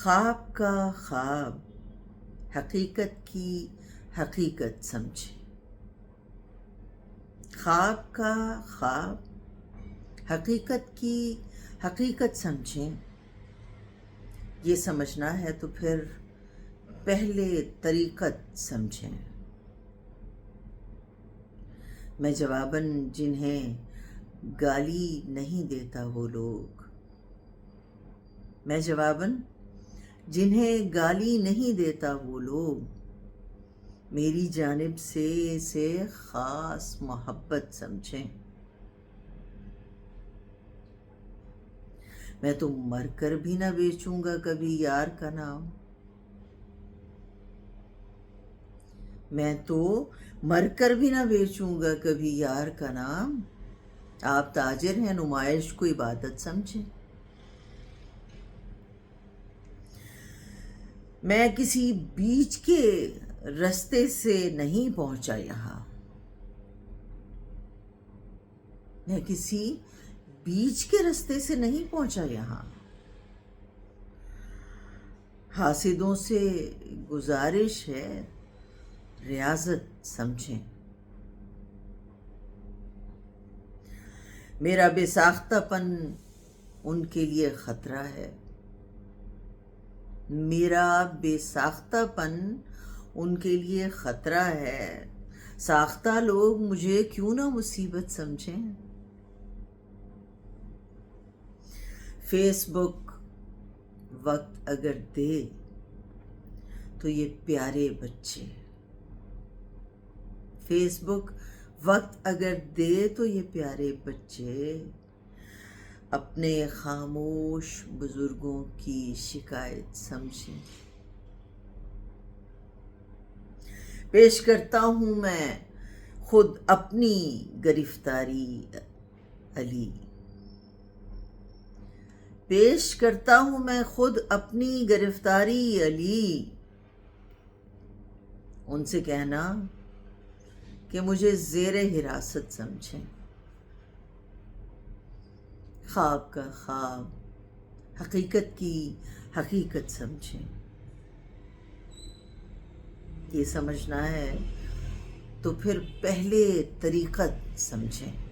خواب کا خواب، حقیقت کی حقیقت سمجھیں۔ خواب کا خواب، حقیقت کی حقیقت سمجھیں۔ یہ سمجھنا ہے تو پھر پہلے طریقت سمجھیں۔ میں جواباً جنہیں گالی نہیں دیتا وہ لوگ، میں جواباً جنہیں گالی نہیں دیتا وہ لوگ، میری جانب سے اسے خاص محبت سمجھیں۔ میں تو مر کر بھی نہ بیچوں گا کبھی یار کا نام، میں تو مر کر بھی نہ بیچوں گا کبھی یار کا نام۔ آپ تاجر ہیں، نمائش کو عبادت سمجھیں۔ میں کسی بیچ کے رستے سے نہیں پہنچا یہاں، میں کسی بیچ کے رستے سے نہیں پہنچا یہاں۔ حاسدوں سے گزارش ہے ریاضت سمجھیں۔ میرا بے ساختہ پن ان کے لیے خطرہ ہے، میرا بے ساختہ پن ان کے لیے خطرہ ہے۔ ساختہ لوگ مجھے کیوں نہ مصیبت سمجھیں۔ فیس بک وقت اگر دے تو یہ پیارے بچے، فیس بک وقت اگر دے تو یہ پیارے بچے اپنے خاموش بزرگوں کی شکایت سمجھیں۔ پیش کرتا ہوں میں خود اپنی گرفتاری علی، پیش کرتا ہوں میں خود اپنی گرفتاری علی۔ ان سے کہنا کہ مجھے زیر حراست سمجھیں۔ خواب کا خواب، حقیقت کی حقیقت سمجھیں۔ یہ سمجھنا ہے تو پھر پہلے طریقت سمجھیں۔